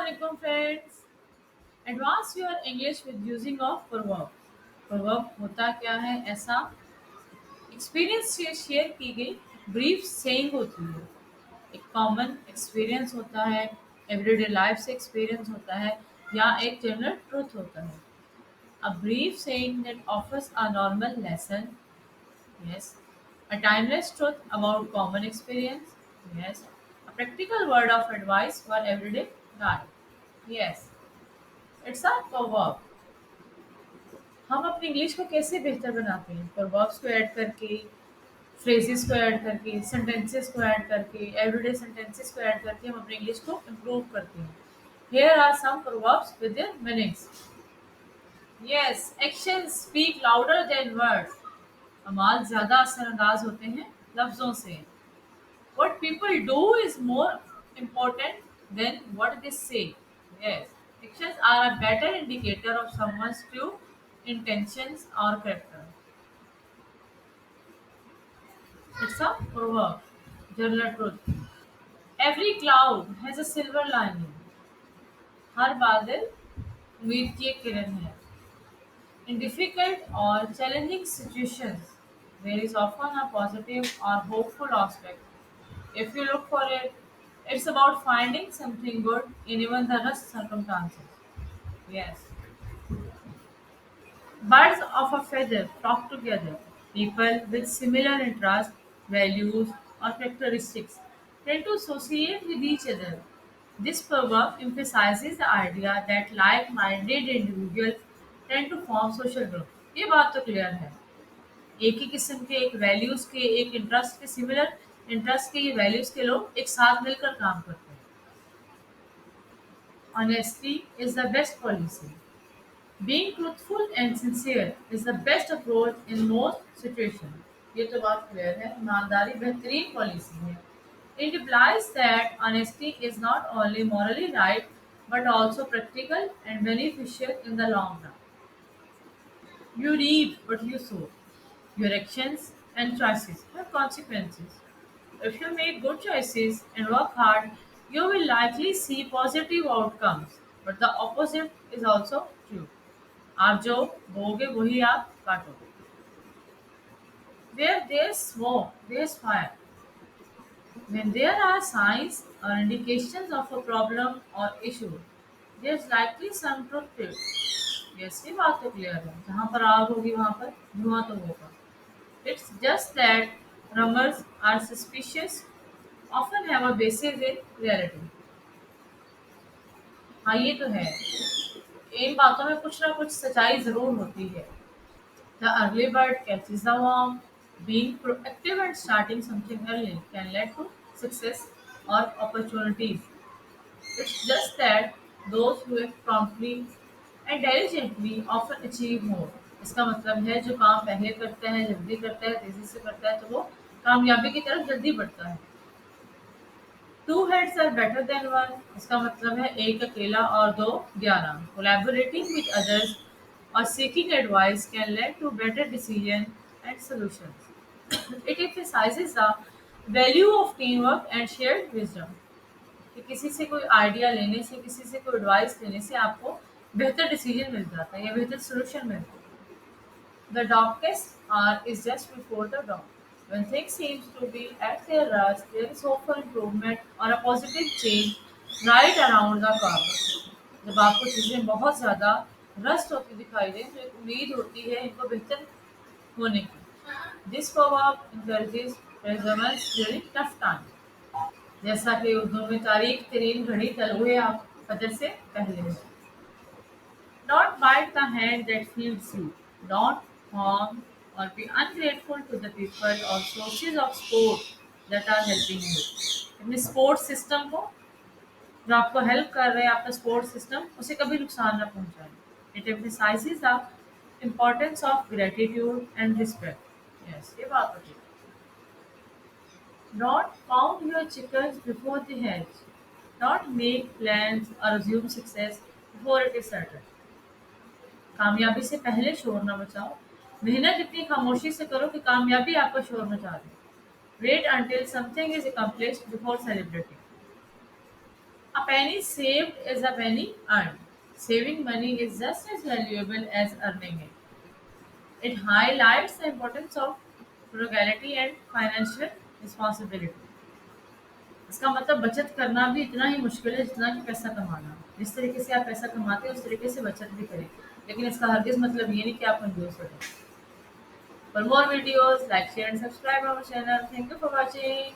Assalamualaikum friends. Advance your English with using of proverb. Proverb होता क्या है ऐसा एक्सपीरियंस से शेयर की गई ब्रीफ सेइंग होती है। एक कॉमन एक्सपीरियंस होता है, एवरीडे लाइफ से एक्सपीरियंस होता है या एक जनरल ट्रूथ होता है। A brief saying that offers a normal lesson. Yes. A timeless truth about common experience. Yes. A practical word of advice for everyday life. Yes. It's a proverb. हम अपनी English को कैसे बेहतर बनाते हैं? proverbs को ऐड करके, phrases को ऐड करके, sentences को ऐड करके, everyday sentences को ऐड करके हम अपनी इंग्लिश को improve करते हैं। Here are some proverbs with their meanings. Yes, actions speak louder than words. अमाल ज़्यादा असरअंदाज होते हैं लफ्ज़ों से। What people do is more important than what they say. Yes, actions are a better indicator of someone's true intentions or character. It's a proverb. General truth. Every cloud has a silver lining. हर बादल उम्मीद की एक किरण है। In difficult or challenging situations, there is often a positive or hopeful aspect. If you look for it, it's about finding something good in even the worst circumstances. Yes. Birds of a feather flock together. People with similar interests, values, or characteristics tend to associate with each other. This proverb emphasizes the idea that like-minded individuals tend to form social groups. ये बात तो clear है। एक ही किस्म के एक values के एक इंटरेस्ट के सिमिलर इंटरेस्ट के ये वैल्यूज के लोग एक साथ मिलकर काम करते हैं। Honesty is the best policy. Being truthful and sincere is the best approach in most situations. ये तो बात क्लियर है। ईमानदारी बेहतरीन पॉलिसी है। It implies that honesty is not only morally right but also practical and beneficial in the long run. You reap what you sow. Your actions and choices have consequences. If you make good choices and work hard, you will likely see positive outcomes. But the opposite is also true. आप जो बोगे वही आप काटोगे। Where there's smoke, there's fire. When there are signs or indications of a problem or issue, there's likely some truth to it. Yes, ये बात तो clear है। जहाँ पर आग होगी वहाँ पर धुआं तो होगा। It's just that rumors are suspicious, often have a basis in reality. हाँ ये तो है। इन बातों में कुछ ना कुछ सच्चाई जरूर होती है। The early bird catches the worm. Being proactive and starting something early can lead to success or opportunities. It's just that those who act promptly and diligently often achieve more. इसका मतलब है जो काम पहले करता है, जल्दी करता है, तेजी से करता है तो वो कामयाबी की तरफ जल्दी बढ़ता है। Two heads are better than one. इसका मतलब है एक अकेला और दो 11. Collaborating with others or seeking advice can lead to better decision and solutions. It emphasizes the value of teamwork and shared wisdom. कि किसी से कोई आइडिया लेने से, किसी से कोई एडवाइस लेने से आपको बेहतर डिसीजन मिल जाता है या बेहतर सोल्यूशन मिलता है। The darkest hour is just before the dawn. When things seem to be at their worst, there is hope for improvement or a positive change right around the corner. जब आपको चीज़ें बहुत ज़्यादा रस्ट होती दिखाई दें तो एक उम्मीद होती है इनको बेहतर होने की। This proverb encourages perseverance during tough times. जैसा कि उर्दू में तारीख तरीन घड़ी तलुए आप फजर से पहले हो। Don't bite the hand that feeds you. Don't harm or be ungrateful to the people or sources of support that are helping you. अपने सपोर्ट सिस्टम को जो आपको हेल्प कर रहे हैं आपका सपोर्ट सिस्टम उसे कभी नुकसान न पहुंचाए। It emphasizes the importance of gratitude and respect. Yes, ये बात होती है। Don't count your chickens before they hatch. Don't make plans or assume success before it is certain. कामयाबी से पहले शोर न मचाओ। मेहनत इतनी खामोशी से करो कि कामयाबी आपका शोर मचा दे। Wait until something is accomplished before celebrating. A penny saved is a penny earned. Saving money is just as valuable as earning it. It highlights the importance of frugality and financial responsibility. इसका मतलब बचत करना भी इतना ही मुश्किल है जितना कि पैसा कमाना। जिस तरीके से आप पैसा कमाते हैं उस तरीके से बचत भी करें, लेकिन इसका हरगिज मतलब ये नहीं कि आप कंजूस हो जाए। For more videos, like, share and subscribe our channel. Thank you for watching.